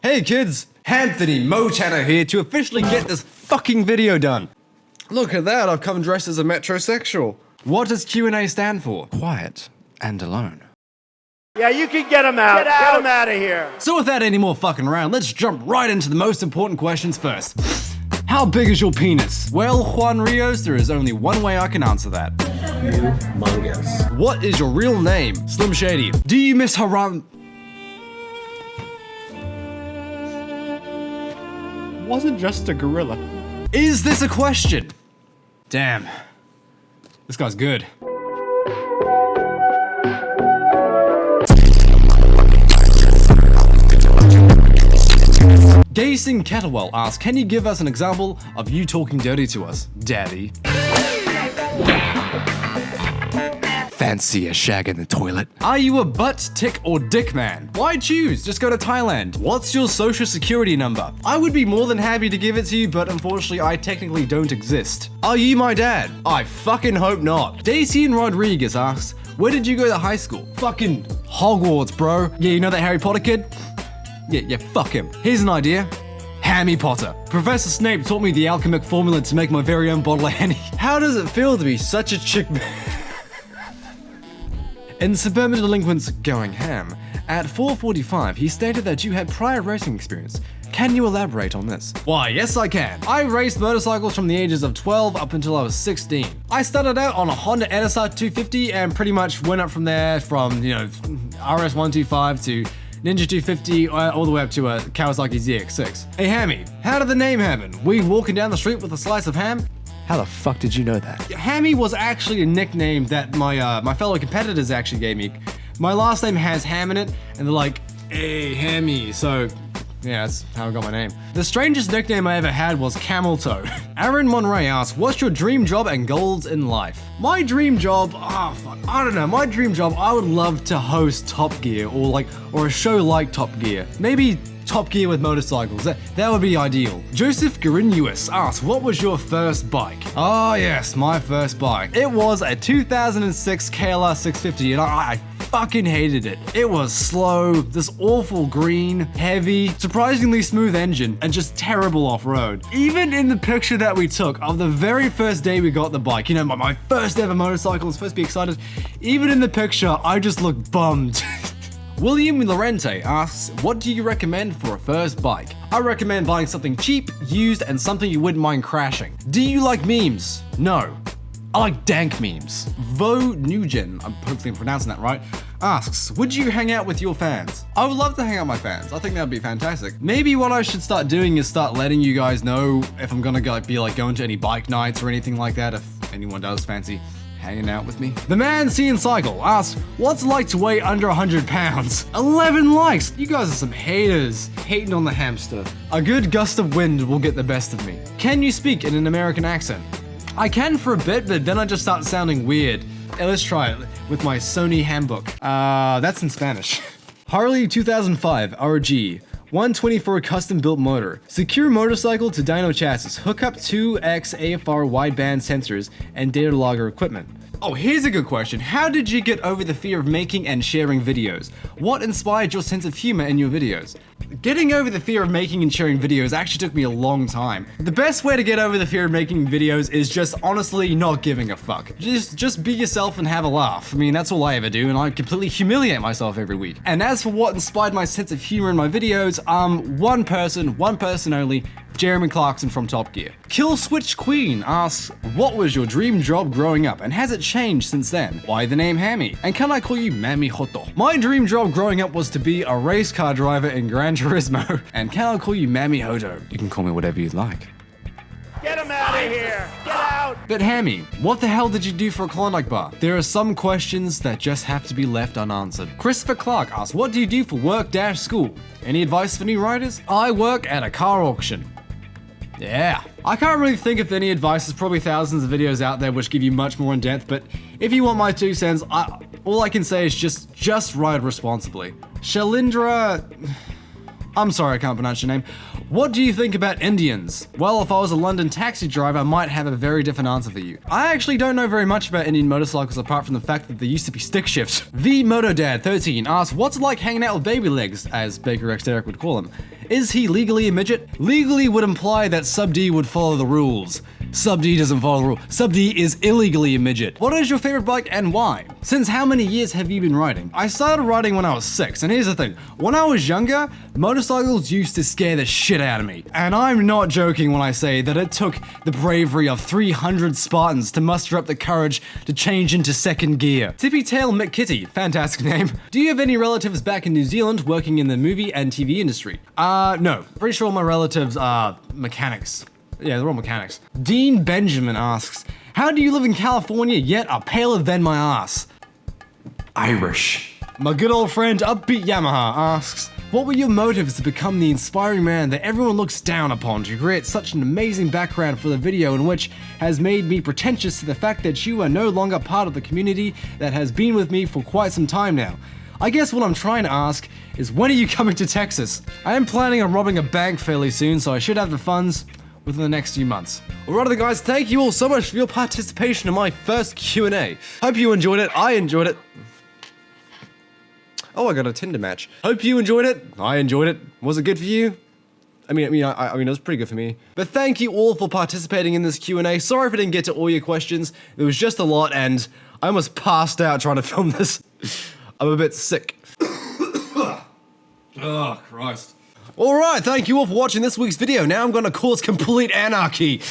Hey kids, Anthony Moto here to officially get this fucking video done. Look at that, I've come dressed as a metrosexual. What does Q&A stand for? Quiet and alone. Yeah, you can get him out. Get him out of here. So without any more fucking around, let's jump right into the most important questions first. How big is your penis? Well, Juan Rios, there is only one way I can answer that. Humongous. What is your real name? Slim Shady. Do you miss Haram? Wasn't just a gorilla. Is this a question? Damn. This guy's good. Gazing Kettlewell asks, can you give us an example of you talking dirty to us, Daddy? Fancy a shag in the toilet. Are you a butt, tick, or dick man? Why choose? Just go to Thailand. What's your social security number? I would be more than happy to give it to you, but unfortunately I technically don't exist. Are you my dad? I fucking hope not. Dacian Rodriguez asks, where did you go to high school? Fucking Hogwarts, bro. Yeah, you know that Harry Potter kid? Yeah, fuck him. Here's an idea. Hammy Potter. Professor Snape taught me the alchemic formula to make my very own bottle of Henny. How does it feel to be such a chick? In Suburban Delinquents Going Ham, at 4:45, he stated that you had prior racing experience. Can you elaborate on this? Why, yes I can. I raced motorcycles from the ages of 12 up until I was 16. I started out on a Honda NSR 250 and pretty much went up from there from, RS 125 to Ninja 250 all the way up to a Kawasaki ZX6. Hey Hammy, how did the name happen? Were you walking down the street with a slice of ham? How the fuck did you know that? Hammy was actually a nickname that my fellow competitors actually gave me. My last name has Ham in it, and they're like, hey, Hammy, so yeah, that's how I got my name. The strangest nickname I ever had was Camel Toe. Aaron Monray asks, what's your dream job and goals in life? My dream job, I don't know, my dream job, I would love to host Top Gear or a show like Top Gear. Maybe Top Gear with motorcycles, that would be ideal. Joseph Garinuis asks, what was your first bike? Oh yes, my first bike. It was a 2006 KLR 650 and I fucking hated it. It was slow, this awful green, heavy, surprisingly smooth engine, and just terrible off-road. Even in the picture that we took of the very first day we got the bike, my first ever motorcycle, I was supposed to be excited. Even in the picture, I just looked bummed. William Lorente asks, what do you recommend for a first bike? I recommend buying something cheap, used, and something you wouldn't mind crashing. Do you like memes? No. I like dank memes. Vo Nugent, hopefully I'm pronouncing that right, asks, would you hang out with your fans? I would love to hang out with my fans. I think that'd be fantastic. Maybe what I should start doing is start letting you guys know if I'm gonna be going to any bike nights or anything like that, if anyone does fancy hanging out with me. The Man Seeing Cycle asks, what's it like to weigh under 100 pounds? 11 likes! You guys are some haters. Hating on the hamster. A good gust of wind will get the best of me. Can you speak in an American accent? I can for a bit, but then I just start sounding weird. Hey, let's try it with my Sony handbook. That's in Spanish. Harley 2005 RG. 124 custom-built motor. Secure motorcycle to dyno chassis. Hook up 2x AFR wideband sensors and data logger equipment. Oh, here's a good question. How did you get over the fear of making and sharing videos? What inspired your sense of humor in your videos? Getting over the fear of making and sharing videos actually took me a long time. The best way to get over the fear of making videos is just honestly not giving a fuck. Just be yourself and have a laugh. I mean, that's all I ever do, and I completely humiliate myself every week. And as for what inspired my sense of humor in my videos, one person only, Jeremy Clarkson from Top Gear. Kill Switch Queen asks, what was your dream job growing up and has it changed since then? Why the name Hammy? And can I call you Mami Hoto? My dream job growing up was to be a race car driver in Gran Turismo. And can I call you Mami Hoto? You can call me whatever you'd like. Get him out of here. Get out. But Hammy, what the hell did you do for a Klondike bar? There are some questions that just have to be left unanswered. Christopher Clark asks, what do you do for work-school? Any advice for new riders? I work at a car auction. Yeah. I can't really think of any advice. There's probably thousands of videos out there which give you much more in depth, but if you want my 2 cents, all I can say is just ride responsibly. Shalindra, I'm sorry I can't pronounce your name. What do you think about Indians? Well, if I was a London taxi driver, I might have a very different answer for you. I actually don't know very much about Indian motorcycles apart from the fact that they used to be stick shift. The Moto Dad 13 asks, what's it like hanging out with baby legs, as Baker X Derek would call him? Is he legally a midget? Legally would imply that Sub D would follow the rules. Sub D doesn't follow the rule. Sub D is illegally a midget. What is your favorite bike and why? Since how many years have you been riding? I started riding when I was 6, and here's the thing. When I was younger, motorcycles used to scare the shit out of me. And I'm not joking when I say that it took the bravery of 300 Spartans to muster up the courage to change into second gear. Tippy Tail McKitty, fantastic name. Do you have any relatives back in New Zealand working in the movie and TV industry? No. Pretty sure all my relatives are mechanics. Yeah, they're all mechanics. Dean Benjamin asks, how do you live in California yet are paler than my ass? Irish. My good old friend Upbeat Yamaha asks, what were your motives to become the inspiring man that everyone looks down upon to create such an amazing background for the video in which has made me pretentious to the fact that you are no longer part of the community that has been with me for quite some time now? I guess what I'm trying to ask is, when are you coming to Texas? I am planning on robbing a bank fairly soon, so I should have the funds within the next few months. Alright then guys, thank you all so much for your participation in my first Q&A. Hope you enjoyed it, I enjoyed it. Oh, I got a Tinder match. Hope you enjoyed it, I enjoyed it. Was it good for you? I mean, it was pretty good for me. But thank you all for participating in this Q&A. Sorry if I didn't get to all your questions. There was just a lot and I almost passed out trying to film this. I'm a bit sick. Oh, Christ. Alright, thank you all for watching this week's video. Now I'm gonna cause complete anarchy.